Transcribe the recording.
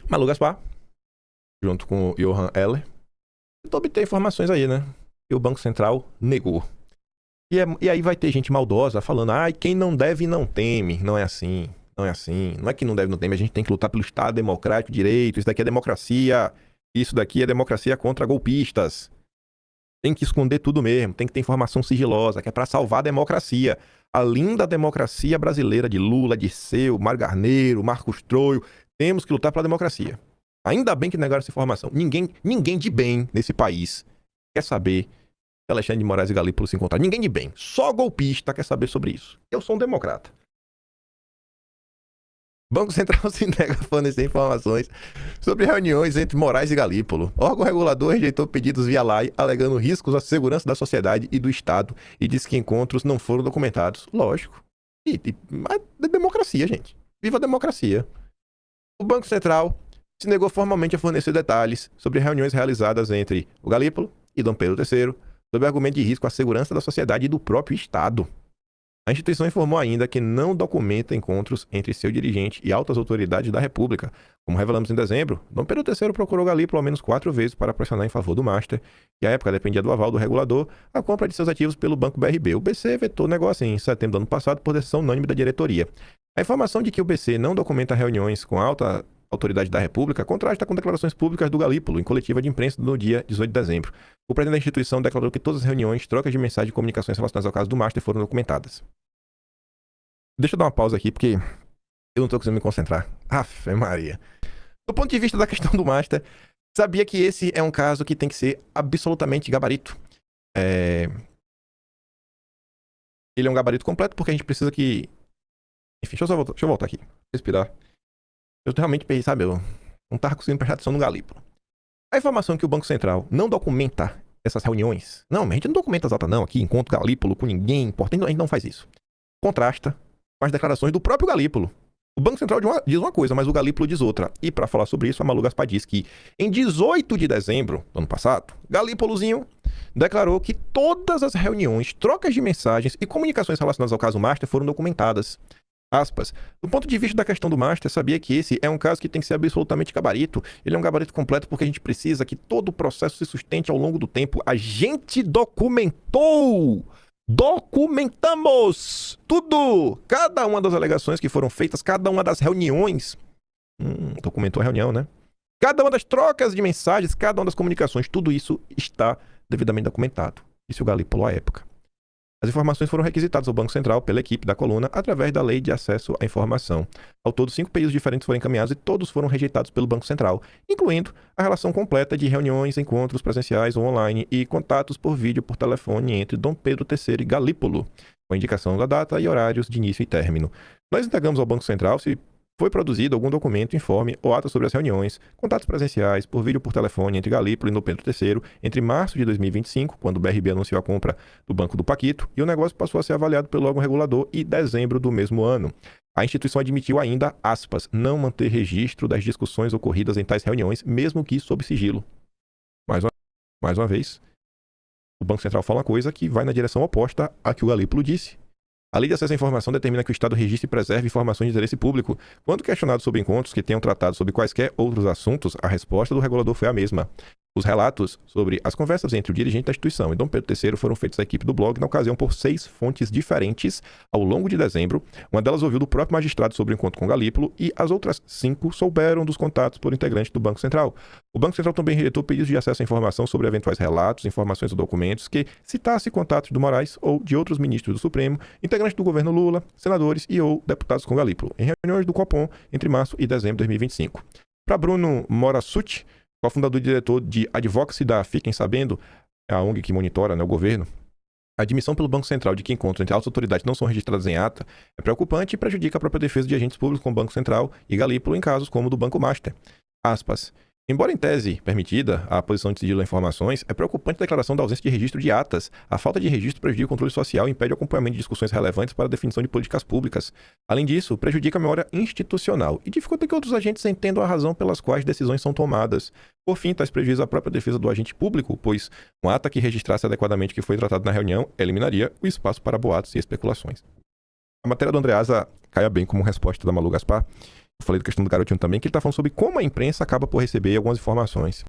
Malu Gaspar, junto com o Johan Heller, tentou obter informações aí, né? E o Banco Central negou. E aí vai ter gente maldosa falando, quem não deve não teme. Não é assim, não é assim. Não é que não deve não teme, a gente tem que lutar pelo Estado democrático, direito, isso daqui é democracia, isso daqui é democracia contra golpistas. Tem que esconder tudo mesmo, tem que ter informação sigilosa, que é pra salvar a democracia. A linda democracia brasileira de Lula, Dirceu, Mário Garneiro, Marcos Troio, temos que lutar pela democracia. Ainda bem que negaram essa informação. Ninguém de bem nesse país quer saber que Alexandre de Moraes e Galípolo se encontraram. Ninguém de bem. Só golpista quer saber sobre isso. Eu sou um democrata. Banco Central se nega a fornecer informações sobre reuniões entre Moraes e Galípolo. O órgão regulador rejeitou pedidos via lei, alegando riscos à segurança da sociedade e do Estado, e disse que encontros não foram documentados. Lógico. Mas é democracia, gente. Viva a democracia. O Banco Central se negou formalmente a fornecer detalhes sobre reuniões realizadas entre o Galípolo e Dom Pedro III, sob argumento de risco à segurança da sociedade e do próprio Estado. A instituição informou ainda que não documenta encontros entre seu dirigente e altas autoridades da República. Como revelamos em dezembro, Dom Pedro III procurou Galípolo ao menos 4 vezes para pressionar em favor do Master, que à época dependia do aval do regulador, a compra de seus ativos pelo Banco BRB. O BC vetou o negócio em setembro do ano passado por decisão unânime da diretoria. A informação de que o BC não documenta reuniões com alta autoridade da República contrasta com declarações públicas do Galípolo em coletiva de imprensa no dia 18 de dezembro. O presidente da instituição declarou que todas as reuniões, trocas de mensagens e comunicações relacionadas ao caso do Master foram documentadas. Deixa eu dar uma pausa aqui, porque eu não tô conseguindo me concentrar. Aff, Maria. Do ponto de vista da questão do Master, sabia que esse é um caso que tem que ser absolutamente gabarito. Ele é um gabarito completo porque a gente precisa que... Enfim, deixa eu voltar aqui. Respirar. Eu realmente pensei, sabe, eu não tava conseguindo prestar atenção no Galípolo. A informação que o Banco Central não documenta essas reuniões... Não, a gente não documenta as atas não aqui, encontro Galípolo com ninguém importante, a gente não faz isso. Contrasta com as declarações do próprio Galípolo. O Banco Central diz uma coisa, mas o Galípolo diz outra. E para falar sobre isso, a Malu Gaspar diz que em 18 de dezembro do ano passado, Galípolozinho declarou que todas as reuniões, trocas de mensagens e comunicações relacionadas ao caso Master foram documentadas. Aspas. Do ponto de vista da questão do Master, sabia que esse é um caso que tem que ser absolutamente gabarito. Ele é um gabarito completo porque a gente precisa que todo o processo se sustente ao longo do tempo. A gente documentou! Documentamos tudo! Cada uma das alegações que foram feitas, cada uma das reuniões. Documentou a reunião, né? Cada uma das trocas de mensagens, cada uma das comunicações, tudo isso está devidamente documentado. Disse o Galípolo à época. As informações foram requisitadas ao Banco Central pela equipe da coluna através da Lei de Acesso à Informação. Ao todo, 5 pedidos diferentes foram encaminhados e todos foram rejeitados pelo Banco Central, incluindo a relação completa de reuniões, encontros presenciais ou online e contatos por vídeo por telefone entre Dom Pedro III e Galípolo, com indicação da data e horários de início e término. Nós entregamos ao Banco Central se foi produzido algum documento, informe ou ata sobre as reuniões, contatos presenciais, por vídeo por telefone entre Galípolo e Dom Pedro III entre março de 2025, quando o BRB anunciou a compra do Banco do Paquito, e o negócio passou a ser avaliado pelo órgão regulador em dezembro do mesmo ano. A instituição admitiu ainda, aspas, não manter registro das discussões ocorridas em tais reuniões, mesmo que sob sigilo. Mais uma vez, o Banco Central fala uma coisa que vai na direção oposta à que o Galípolo disse. A Lei de Acesso à Informação determina que o Estado registre e preserve informações de interesse público. Quando questionado sobre encontros que tenham tratado sobre quaisquer outros assuntos, a resposta do regulador foi a mesma. Os relatos sobre as conversas entre o dirigente da instituição e Dom Pedro III foram feitos à equipe do blog na ocasião por 6 fontes diferentes ao longo de dezembro. Uma delas ouviu do próprio magistrado sobre o encontro com Galípolo e as outras 5 souberam dos contatos por integrantes do Banco Central. O Banco Central também rejeitou pedidos de acesso à informação sobre eventuais relatos, informações ou documentos que citasse contatos do Moraes ou de outros ministros do Supremo, integrantes do governo Lula, senadores e ou deputados com Galípolo, em reuniões do Copom entre março e dezembro de 2025. Para Bruno Morassutti, cofundador e diretor de Advocacy da Fiquem Sabendo, a ONG que monitora, o governo, a admissão pelo Banco Central de que encontros entre altas autoridades não são registradas em ata é preocupante e prejudica a própria defesa de agentes públicos como o Banco Central e Galípolo em casos como o do Banco Master. Aspas. Embora em tese permitida a posição de sigilo a informações, é preocupante a declaração da ausência de registro de atas. A falta de registro prejudica o controle social e impede o acompanhamento de discussões relevantes para a definição de políticas públicas. Além disso, prejudica a memória institucional e dificulta que outros agentes entendam a razão pelas quais decisões são tomadas. Por fim, tais prejuízos à própria defesa do agente público, pois uma ata que registrasse adequadamente o que foi tratado na reunião eliminaria o espaço para boatos e especulações. A matéria do Andreasa cai bem como resposta da Malu Gaspar. Eu falei da questão do garotinho também, que ele tá falando sobre como a imprensa acaba por receber algumas informações.